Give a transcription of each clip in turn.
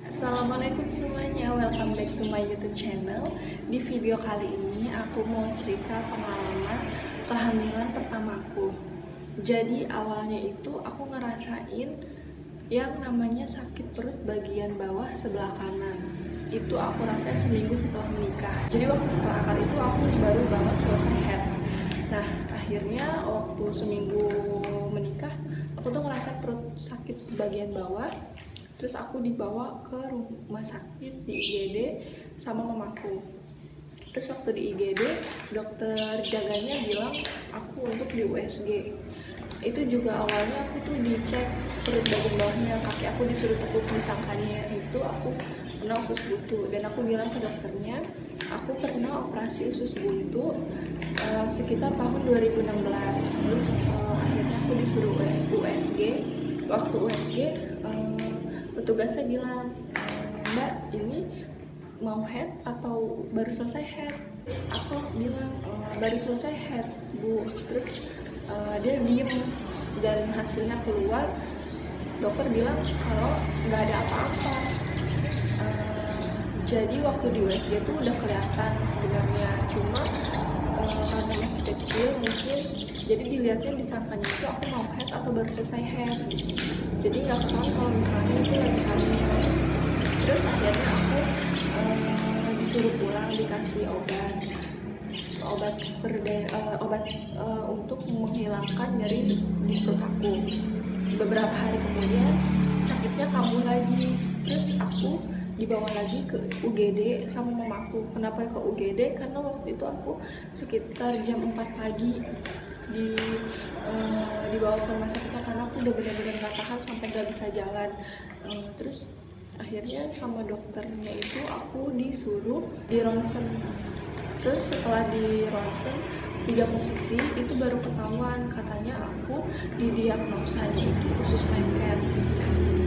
Assalamualaikum semuanya, welcome back to my YouTube channel. Di video kali ini aku mau cerita pengalaman kehamilan pertamaku. Jadi awalnya itu aku ngerasain yang namanya sakit perut bagian bawah sebelah kanan. Itu aku rasain seminggu setelah menikah. Jadi waktu setelah akad itu aku baru banget selesai head. Nah akhirnya waktu seminggu menikah aku tuh ngerasa perut sakit bagian bawah. Terus aku dibawa ke rumah sakit di IGD sama mamaku. Terus waktu di IGD, dokter jaganya bilang aku untuk di USG. Itu juga awalnya aku tuh dicek perut bagian bawahnya, kaki aku disuruh tekuk disangkanya itu aku pernah usus buntu. Dan aku bilang ke dokternya, aku pernah operasi usus buntu sekitar tahun 2016. Terus akhirnya aku disuruh USG. Waktu USG, petugasnya bilang, Mbak ini mau head atau baru selesai head? Terus aku bilang baru selesai head Bu. Terus dia diem dan hasilnya keluar, dokter bilang kalau nggak ada apa-apa. Jadi waktu di USG itu udah kelihatan sebenarnya, cuma karena masih kecil mungkin jadi dilihatnya disangkanya itu aku mau head atau baru selesai head, jadi nggak ketahuan kalau misalnya itu lagi hamil. Terus akhirnya aku disuruh pulang, dikasih obat untuk menghilangkan nyeri di perut aku. Beberapa hari kemudian sakitnya kambuh lagi, terus aku dibawa lagi ke UGD sama mamaku. Kenapa ke UGD? Karena waktu itu aku sekitar jam 4 pagi dibawa ke rumah sakit karena aku udah benar-benar gak tahan sampai gak bisa jalan. Terus akhirnya sama dokternya itu aku disuruh di ronsen. Terus setelah di ronsen 3 posisi itu baru ketahuan katanya aku didiagnosanya itu usus lengket.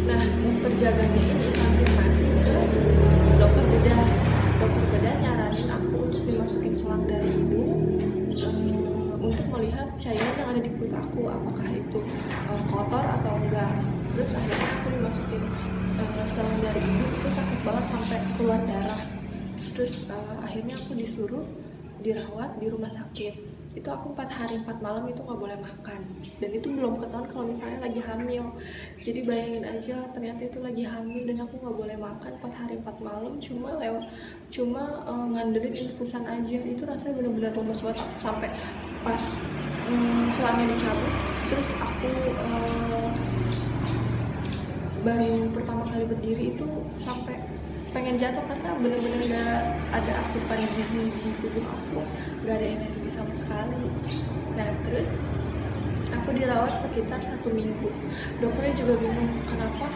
Nah dokter jaganya ini konfirmasi ke dokter bedah. Dokter bedah nyaranin aku untuk dimasukin selang dari hidung untuk melihat cairan yang ada di perut aku apakah itu kotor atau enggak. Terus akhirnya aku dimasukin selang dari hidung, itu sakit banget sampai keluar darah. Terus akhirnya aku disuruh dirawat di rumah sakit. Itu aku 4 hari 4 malam itu nggak boleh makan, dan itu belum ketahuan kalau misalnya lagi hamil. Jadi bayangin aja, ternyata itu lagi hamil dan aku nggak boleh makan 4 hari 4 malam, cuma ngandelin infusan aja. Itu rasanya benar-benar lemes banget sampai pas selangnya dicabut. Terus aku baru pertama kali berdiri itu sampai pengen jatuh karena bener-bener gak ada asupan gizi di tubuh aku, gak ada energi sama sekali. Nah terus aku dirawat sekitar 1 minggu. Dokternya juga bingung kenapa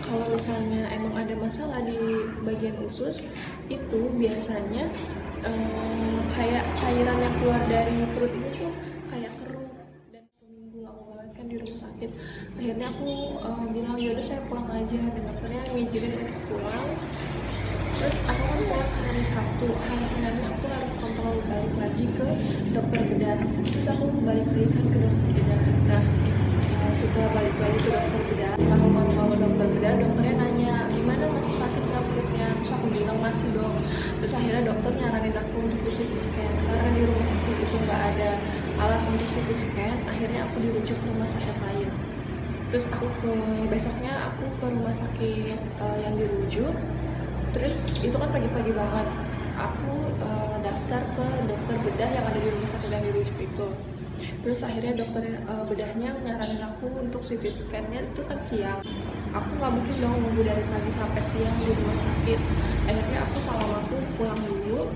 kalau misalnya emang ada masalah di bagian usus itu biasanya kayak cairan yang keluar dari perut ini tuh kayak keruh. Dan 1 minggu lama banget kan di rumah sakit. Akhirnya aku bilang yaudah saya pulang aja, dan dokternya ngizinin untuk pulang. Terus aku kan pulang hari Sabtu, hari Seninnya aku harus kontrol balik lagi ke dokter bedah. Terus aku balik lagi kan ke dokter bedah. Nah setelah balik lagi ke dokter bedah, aku kontrol ke dokter bedah, dokternya nanya gimana, masih sakit nggak perutnya? Terus aku bilang masih dong. Terus akhirnya dokter nyaranin aku untuk CT scan karena di rumah sakit itu nggak ada alat untuk CT scan. Akhirnya aku dirujuk ke rumah sakit lain. Terus besoknya aku ke rumah sakit yang dirujuk. Terus itu kan pagi-pagi banget, aku daftar ke dokter bedah yang ada di rumah sakit yang dirujuk itu. Terus akhirnya dokter bedahnya nyaranin aku untuk CT scan-nya itu kan siang. Aku nggak mungkin dong nunggu dari pagi sampai siang di rumah sakit. Akhirnya aku sama mamaku pulang dulu.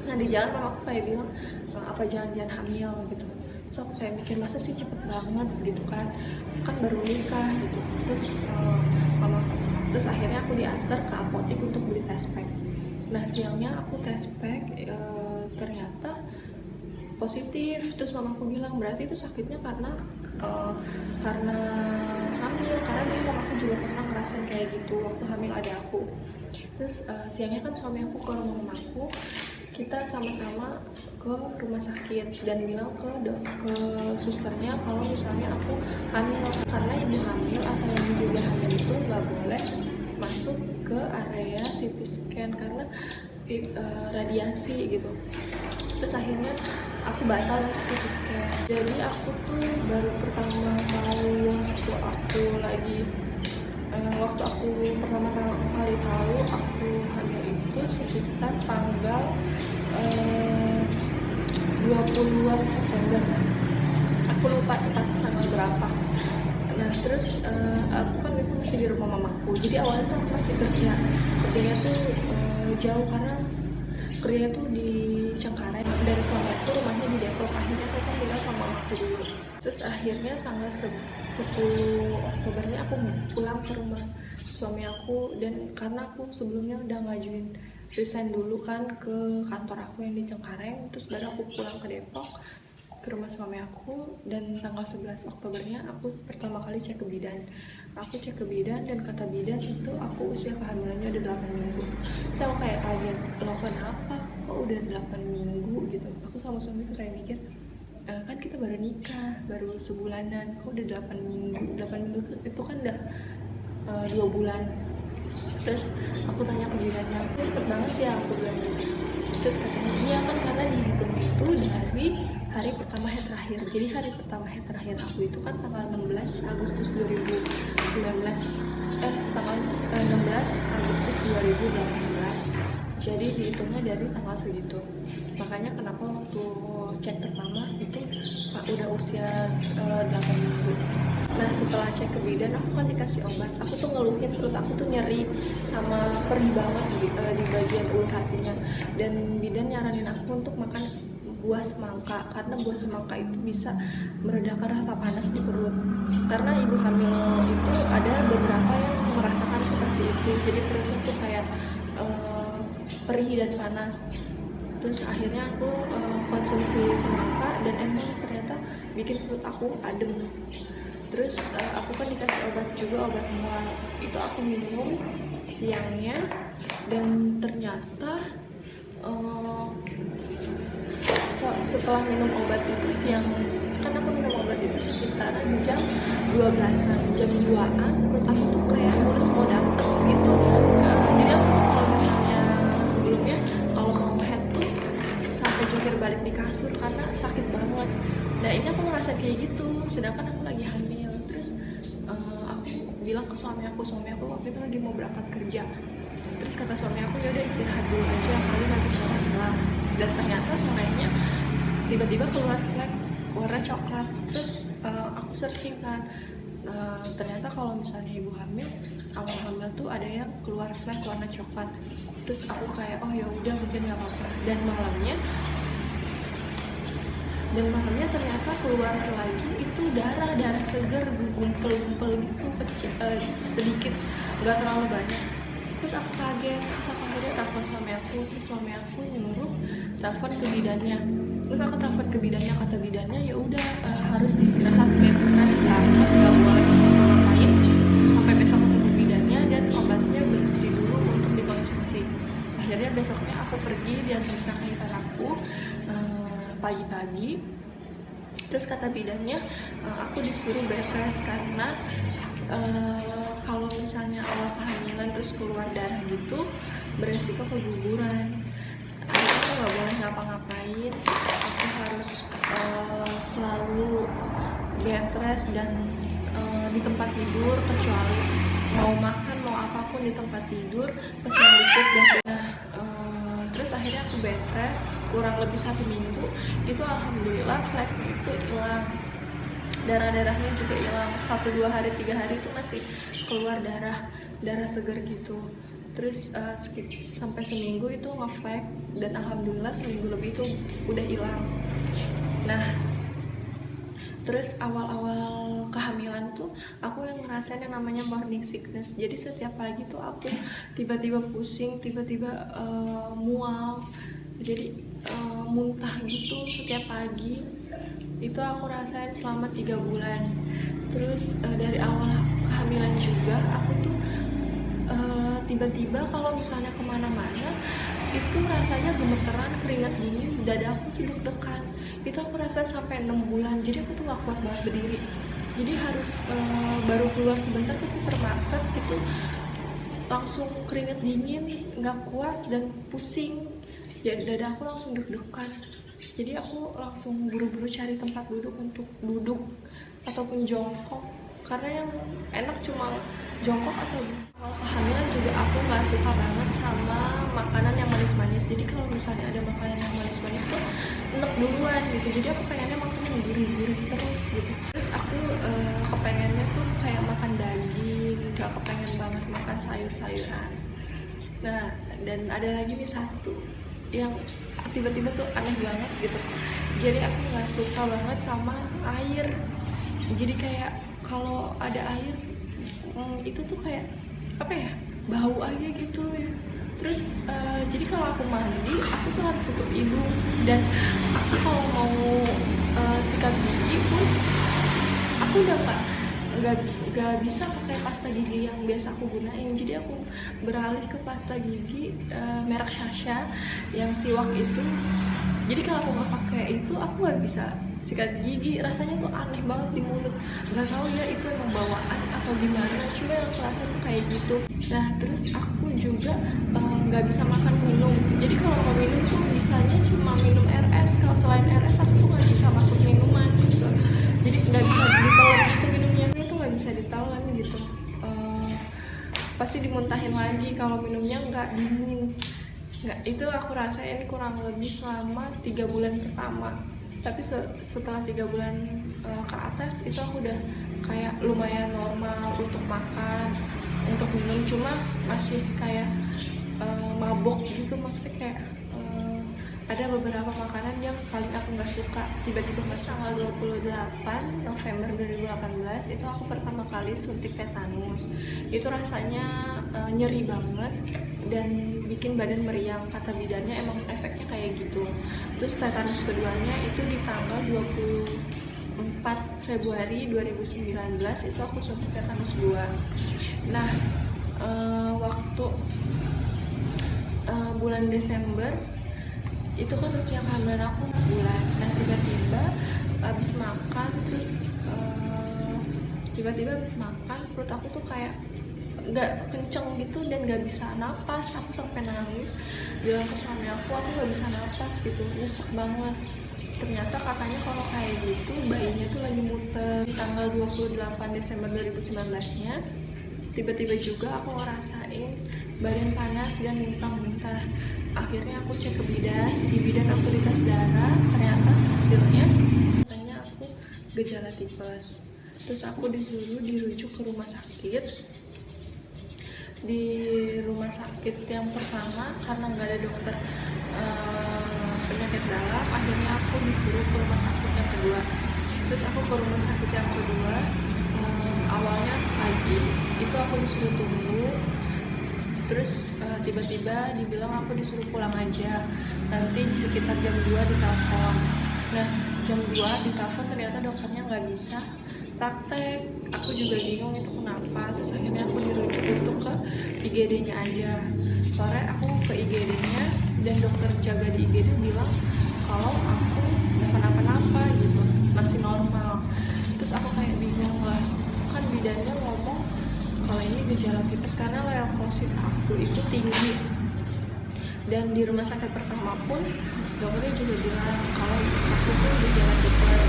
Nah di jalan mamaku kayak bilang apa jangan-jangan hamil gitu. Terus aku kayak mikir masa sih cepet banget gitu kan baru nikah gitu. Terus akhirnya aku diantar ke apotek untuk beli test pack. Nah siangnya aku test pack ternyata positif. Terus mamaku bilang berarti itu sakitnya karena hamil, karena dulu mamaku juga pernah ngerasain kayak gitu waktu hamil ada aku. Terus siangnya kan suami aku ke rumah mamaku, kita sama-sama ke rumah sakit dan bilang ke susternya kalau misalnya aku hamil, karena ibu hamil atau yang juga hamil itu CT scan karena radiasi gitu. Terus akhirnya aku batal untuk CT scan. Jadi aku tuh baru pertama kali waktu aku pertama kali tahu aku hamil itu sekitar tanggal 20-an September. Aku lupa tepatnya tanggal berapa. Nah terus aku kan itu masih di rumah mamaku. Jadi awalnya tuh aku masih kerjanya tuh jauh karena kerjanya tuh di Cengkareng. Dari suami aku rumahnya di Depok. Akhirnya aku kan tinggal sama mamaku dulu. Terus akhirnya tanggal 10 Oktobernya aku pulang ke rumah suami aku, dan karena aku sebelumnya udah ngajuin resign dulu kan ke kantor aku yang di Cengkareng. Terus baru aku pulang ke Depok ke rumah suami aku, dan tanggal 11 Oktobernya aku pertama kali cek ke bidan. Aku cek ke bidan dan kata bidan itu aku usia kehamilannya udah 8 minggu. Terus aku kayak kaget, loh kenapa kok udah 8 minggu gitu. Aku sama suamiku kayak mikir, kan kita baru nikah, baru sebulanan, kok udah 8 minggu. 8 minggu itu kan udah 2 bulan. Terus aku tanya ke bidannya, cepet banget ya, aku bilang gitu. Terus katanya iya kan karena dihitung itu dari hari pertama head terakhir. Jadi hari pertama head terakhir aku itu kan tanggal 16 Agustus 2019. Tanggal 16 Agustus 2018. Jadi dihitungnya dari tanggal segitu. Makanya kenapa waktu cek pertama itu udah usia 8 minggu. Nah setelah cek ke bidan aku kan dikasih obat. Aku tuh ngeluhin perut aku tuh nyeri sama perih banget di bagian ulu hatinya. Dan bidan nyaranin aku untuk makan buah semangka karena buah semangka itu bisa meredakan rasa panas di perut. Karena ibu hamil itu ada beberapa yang merasakan seperti itu. Jadi perutnya tuh kayak perih dan panas. Terus akhirnya aku konsumsi semangka dan emang ternyata bikin perut aku adem. Terus aku kan dikasih obat juga, obat mual. Itu aku minum siangnya, dan ternyata setelah minum obat itu siang, kan aku minum obat itu sekitaran jam 12-an, jam 2-an perut aku tuh kayak mulus mau dapet gitu. Jadi aku tuh kalau misalnya sebelumnya kalau mau head tuh sampai jungkir balik di kasur karena sakit banget. Nah ini aku ngerasa kayak gitu, sedangkan aku lagi hamil. Terus aku bilang ke suami aku waktu itu lagi mau berangkat kerja. Terus kata suami aku, ya udah istirahat dulu aja, kali nanti sore hilang. Dan ternyata sorenya tiba-tiba keluar flek warna coklat. Terus aku searching kan, ternyata kalau misalnya ibu hamil, awal hamil tuh ada yang keluar flek warna coklat. Terus aku kayak oh ya udah mungkin nggak apa-apa. Dan malamnya ternyata keluar lagi itu darah segar, gumpel gitu, kecil, sedikit, nggak terlalu banyak. Terus aku kaget, terus aku akhirnya telepon suami aku. Terus suami aku nyuruh telepon ke bidannya. Terus aku telepon ke bidannya, kata bidannya ya udah harus istirahat bed rest banget, nggak boleh ngapain sampai besok ketemu bidannya, dan obatnya berhenti dulu untuk dikonsumsi. Akhirnya besoknya aku pergi diantar kakak ipar aku pagi-pagi. Terus kata bidannya aku disuruh bed rest karena kalau misalnya awal kehamilan terus keluar darah gitu beresiko keguguran. Aku nggak boleh ngapa-ngapain, aku harus selalu bed rest dan di tempat tidur, kecuali mau makan mau apapun di tempat tidur kecuali food dan terus akhirnya aku bed rest kurang lebih 1 minggu. Itu alhamdulillah fleknya itu hilang, darahnya juga hilang. 1, 2 hari, 3 hari itu masih keluar darah segar gitu. Terus sampai seminggu itu ngeflek, dan alhamdulillah seminggu lebih itu udah hilang. Nah terus awal-awal kehamilan tuh aku yang ngerasain yang namanya morning sickness. Jadi setiap pagi tuh aku tiba-tiba pusing, tiba-tiba mual, jadi muntah gitu setiap pagi. Itu aku rasain selama 3 bulan. Terus dari awal kehamilan juga aku tuh tiba-tiba kalau misalnya kemana-mana itu rasanya gemeteran, keringat dingin, dada aku tuh deg-degan. Itu aku rasa sampai 6 bulan. Jadi aku tuh gak kuat banget berdiri. Jadi harus baru keluar sebentar ke supermarket itu langsung keringet dingin, nggak kuat dan pusing. Jadi dada aku langsung deg-degan. Jadi aku langsung buru-buru cari tempat duduk untuk duduk ataupun jongkok, karena yang enak cuma jongkok atau kalau kehamilan juga aku nggak suka banget sama makanan yang manis-manis. Jadi kalau misalnya ada makanan yang manis-manis tuh enek duluan gitu, jadi aku pengennya makan yang gurih-gurih terus gitu. Terus aku kepengennya tuh kayak makan daging, gak kepengen banget makan sayur-sayuran. Nah, dan ada lagi nih satu yang tiba-tiba tuh aneh banget gitu. Jadi aku nggak suka banget sama air. Jadi kayak kalau ada air itu tuh kayak apa ya, bau aja gitu ya. Terus jadi kalau aku mandi aku tuh harus tutup hidung, dan aku kalau mau sikat gigi pun aku udah nggak bisa pakai pasta gigi yang biasa aku gunain. Jadi aku beralih ke pasta gigi merek Shasha yang siwak itu. Jadi kalau aku nggak pakai itu aku nggak bisa sikat gigi, rasanya tuh aneh banget di mulut. Nggak tahu ya itu emang bawaan atau gimana, cuma yang aku rasa tuh kayak gitu. Nah terus aku juga nggak bisa makan minum. Jadi kalau mau minum tuh bisanya cuma minum RS. Kalau selain RS aku tuh nggak bisa masuk minuman gitu. Jadi nggak bisa ditelan gitu minumnya, itu nggak bisa ditelan gitu. Pasti dimuntahin lagi kalau minumnya nggak dingin. Nggak, itu aku rasain kurang lebih selama 3 bulan pertama. Tapi setelah 3 bulan ke atas itu aku udah kayak lumayan normal untuk makan, untuk minum, cuma masih kayak mabok gitu. Maksudnya kayak ada beberapa makanan yang paling aku nggak suka. Tiba-tiba pas tanggal 28 November 2018 itu aku pertama kali suntik tetanus. Itu rasanya nyeri banget dan bikin badan meriang. Kata bidannya emang efeknya kayak gitu. Terus tetanus keduanya itu di tanggal 24 Februari 2019 itu aku suntik tetanus 2. Nah waktu bulan Desember itu kan usia kehamilan aku 4 bulan. Nah tiba-tiba abis makan, terus tiba-tiba abis makan perut aku tuh kayak nggak kenceng gitu dan nggak bisa napas. Aku sampai nangis bilang ke suami aku nggak bisa napas gitu, nyesek banget. Ternyata katanya kalau kayak gitu bayinya tuh lagi muter. Di tanggal 28 Desember 2019-nya tiba-tiba juga aku ngerasain badan panas dan muntah-muntah. Akhirnya aku cek ke bidan, di bidan aku dites darah, ternyata hasilnya katanya aku gejala tipes. Terus aku disuruh dirujuk ke rumah sakit. Di rumah sakit yang pertama karena nggak ada dokter penyakit dalam, akhirnya aku disuruh ke rumah sakit yang kedua. Terus aku ke rumah sakit yang kedua, awalnya pagi itu aku disuruh tunggu. Terus tiba-tiba dibilang aku disuruh pulang aja, nanti sekitar jam 2 ditelepon. Nah jam 2 ditelepon ternyata dokternya nggak bisa praktek. Aku juga bingung itu kenapa. Terus akhirnya aku dirujuk untuk ke IGD-nya aja. Sore aku ke IGD-nya dan dokter jaga di IGD bilang kalau aku nggak kenapa-napa gitu, masih normal. Terus aku kayak bingung lah, kan bidannya ngomong kalau ini gejala tipes karena leukosit aku itu tinggi. Dan di rumah sakit pertama pun dokternya juga bilang kalau aku tuh gejala tipes.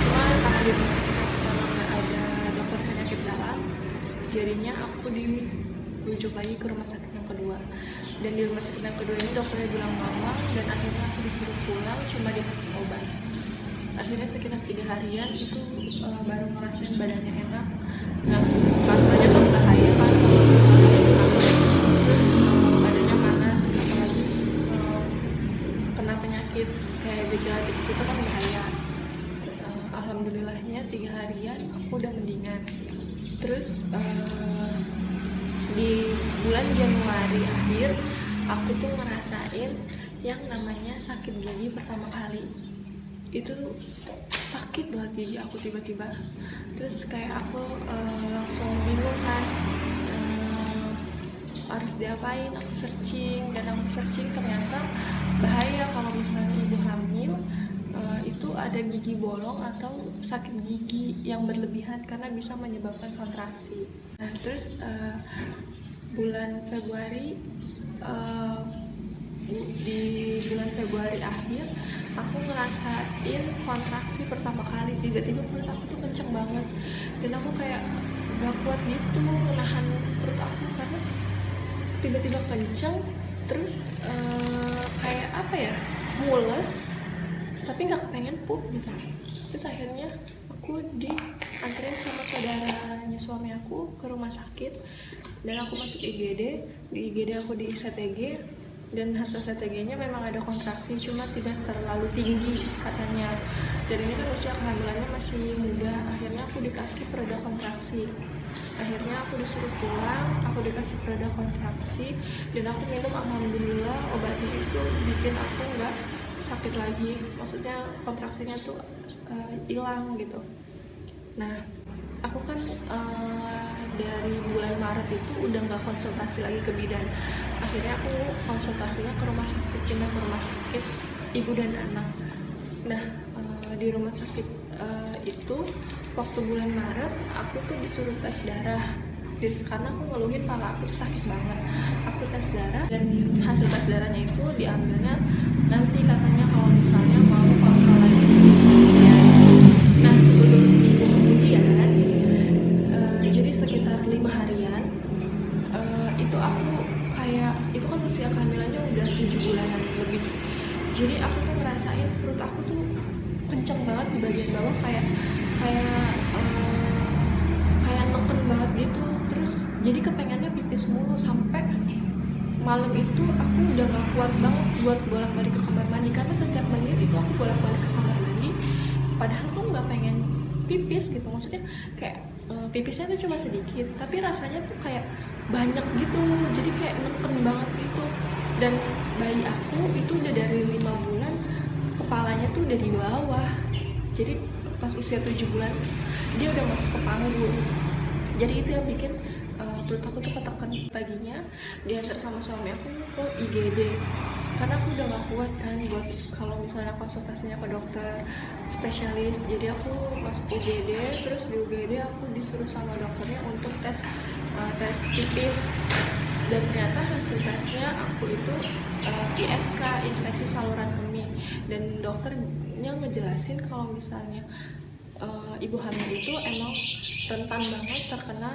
Cuma karena di rumah sakit yang pertama nggak ada dokter penyakit dalam, jadinya aku dirujuk lagi ke rumah sakit yang kedua. Dan di rumah sakit yang kedua ini dokternya bilang mama, dan akhirnya aku disuruh pulang cuma dikasih obat. Akhirnya sekitar 3 harian itu baru ngerasain badannya enak. Nah katanya kan bahaya kan kalau misalnya terus badannya panas, apalagi kena penyakit kayak gejala tipes itu kan bahaya. Alhamdulillahnya 3 harian aku udah mendingan. Terus di bulan Januari akhir aku tuh ngerasain yang namanya sakit gigi pertama kali. Itu sakit banget gigi aku tiba-tiba. Terus kayak aku langsung bingung kan harus diapain. Aku searching ternyata bahaya kalau misalnya ibu hamil itu ada gigi bolong atau sakit gigi yang berlebihan karena bisa menyebabkan kontraksi. Nah terus bulan Februari uh, di bulan Februari akhir aku ngerasain kontraksi pertama kali. Tiba-tiba perut aku tuh kenceng banget dan aku kayak gak kuat gitu menahan perut aku karena tiba-tiba kenceng. Terus kayak apa ya, mules tapi nggak kepengen pup gitu. Terus akhirnya aku dianterin sama saudaranya suami aku ke rumah sakit dan aku masuk IGD. Di IGD aku di CTG dan hasil CTG-nya memang ada kontraksi, cuma tidak terlalu tinggi katanya. Dan ini kan usia kehamilannya masih muda. Akhirnya aku dikasih pereda kontraksi. Akhirnya aku disuruh pulang, aku dikasih pereda kontraksi dan aku minum, alhamdulillah obatnya itu bikin aku nggak sakit lagi. Maksudnya kontraksinya tuh hilang gitu. Nah, aku kan dari bulan Maret itu udah nggak konsultasi lagi ke bidan. Akhirnya aku konsultasinya ke rumah sakit, pindah ke rumah sakit ibu dan anak. Nah, di rumah sakit itu waktu bulan Maret aku tuh disuruh tes darah. Karena aku ngeluhin pala aku tuh sakit banget. Aku tes darah dan hasil tes darahnya itu diambilnya nanti katanya kalau misalnya mau kontrol lagi seminggu kemudian. Nah, sebelum seminggu kemudian jadi sekitar 5 harian itu aku kayak, itu kan usia kehamilannya udah 7 bulanan lebih. Jadi aku tuh ngerasain perut aku tuh kenceng banget di bagian bawah, kayak neken banget gitu. Terus jadi kepengennya pipis mulu sampai malam itu aku udah gak kuat banget buat bolak-balik ke kamar mandi, karena setiap menit itu aku bolak-balik ke kamar mandi padahal tuh gak pengen pipis gitu. Maksudnya kayak pipisnya tuh cuma sedikit tapi rasanya tuh kayak banyak gitu, jadi kayak neken banget gitu. Dan bayi aku itu udah dari 5 bulan kepalanya tuh udah di bawah, jadi pas usia 7 bulan dia udah masuk ke panggul. Jadi itu yang bikin perut aku tuh ketekan. Paginya diantar sama suami aku ke IGD karena aku udah gak kuat kan buat kalau misalnya konsultasinya ke dokter spesialis. Jadi aku masuk IGD, terus di IGD aku disuruh sama dokternya untuk tes pipis dan ternyata hasil tesnya aku itu ISK, infeksi saluran kemih. Dan dokternya ngejelasin kalau misalnya ibu hamil itu emang rentan banget terkena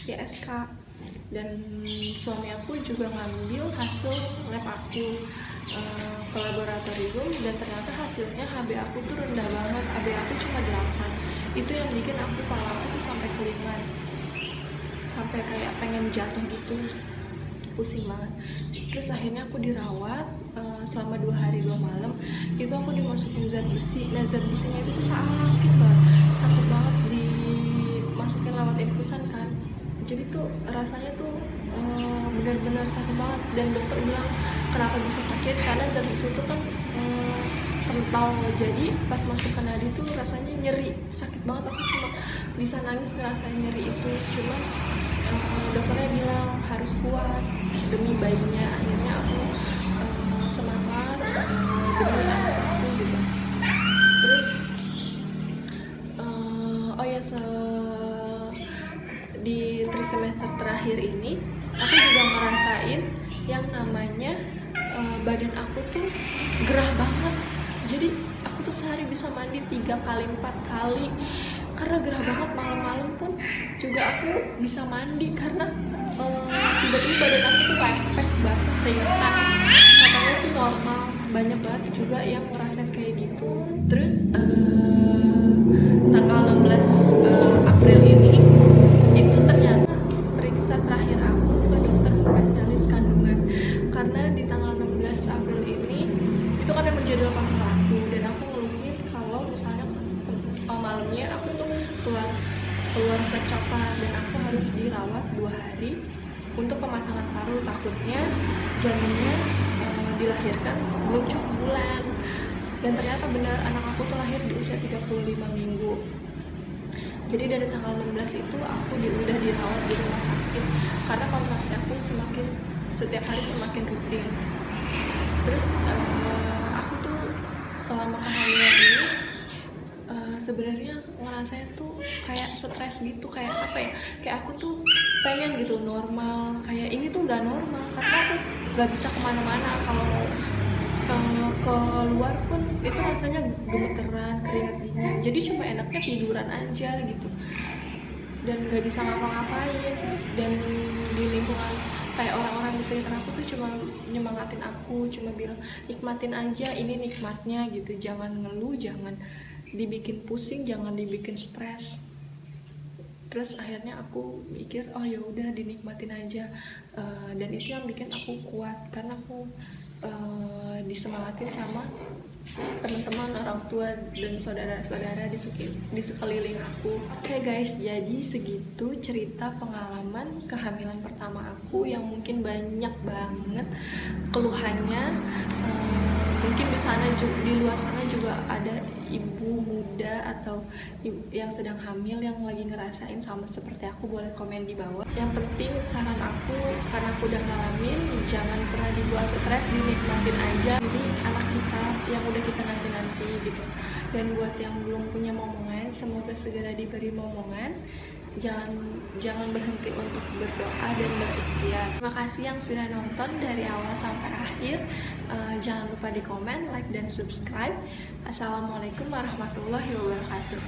ISK. Dan suami aku juga ngambil hasil lab aku ke laboratorium dan ternyata hasilnya HB aku tuh rendah banget, HB aku cuma 8. Itu yang bikin aku, kepala aku tuh sampai kelingan, sampai kayak pengen jatuh gitu, pusing banget. Terus akhirnya aku dirawat selama 2 hari 2 malam. Itu aku dimasukin zat besi. Nah, zat besinya itu tuh sakit banget, dimasukin lewat infusan kan. Jadi tuh rasanya tuh benar-benar sakit banget. Dan dokter bilang kenapa bisa sakit, karena zat besi itu kan kental, jadi pas masuk ke nadi tuh rasanya nyeri, sakit banget. Aku cuma bisa nangis ngerasain nyeri itu. Cuman dokternya bilang harus kuat demi bayinya. Akhirnya aku semangat demi anak aku gitu. Terus di trimester terakhir ini aku juga ngerasain yang namanya badan aku tuh gerah banget. Jadi aku tuh sehari bisa mandi 3 kali 4 kali karena gerah banget. Malam-malam pun juga aku bisa mandi karena tiba-tiba badan aku tuh lepek, basah, keringetan. Katanya sih normal, banyak banget juga yang ngerasain kayak gitu. Terus tanggal 16 April ini itu ternyata periksa terakhir aku ke dokter spesialis kandungan, karena di tanggal 16 April ini itu kan yang menjadwal kontrol aku. Dan aku ngeluhin kalau misalnya malamnya aku tuh keluar flek coklat dan aku harus dirawat 2 hari untuk pematangan paru. Takutnya janinnya dilahirkan belum cukup bulan. Dan ternyata benar, anak aku tuh lahir di usia 35 minggu. Jadi dari tanggal 16 itu aku udah dirawat di rumah sakit karena kontraksi aku setiap hari semakin rutin. Terus aku tuh selama kehamilan ini sebenarnya ngerasain tuh kayak stres gitu, kayak apa ya, kayak aku tuh pengen gitu normal, kayak ini tuh nggak normal karena aku nggak bisa kemana-mana. Kalau keluar pun itu rasanya gemeteran, keringat dingin, jadi cuma enaknya tiduran aja gitu dan nggak bisa ngapa-ngapain. Dan di lingkungan kayak orang-orang di sekitar aku tuh cuma nyemangatin aku, cuma bilang nikmatin aja, ini nikmatnya gitu, jangan ngeluh, jangan dibikin pusing, jangan dibikin stres. Terus akhirnya aku mikir, oh ya udah dinikmatin aja. Dan itu yang bikin aku kuat karena aku disemangatin sama teman-teman, orang tua, dan saudara-saudara di sekeliling aku. Oke guys, jadi segitu cerita pengalaman kehamilan pertama aku yang mungkin banyak banget keluhannya. Mungkin di luar sana juga ada ibu muda atau yang sedang hamil yang lagi ngerasain sama seperti aku, boleh komen di bawah. Yang penting saran aku, karena aku udah ngalamin, jangan pernah dibuat stres, dinikmatin aja. Jadi anak kita yang udah kita nanti-nanti gitu. Dan buat yang belum punya momongan, semoga segera diberi momongan. Jangan berhenti untuk berdoa dan berikhtiar. Terima kasih yang sudah nonton dari awal sampai akhir. Jangan lupa di komen, like, dan subscribe. Assalamualaikum warahmatullahi wabarakatuh.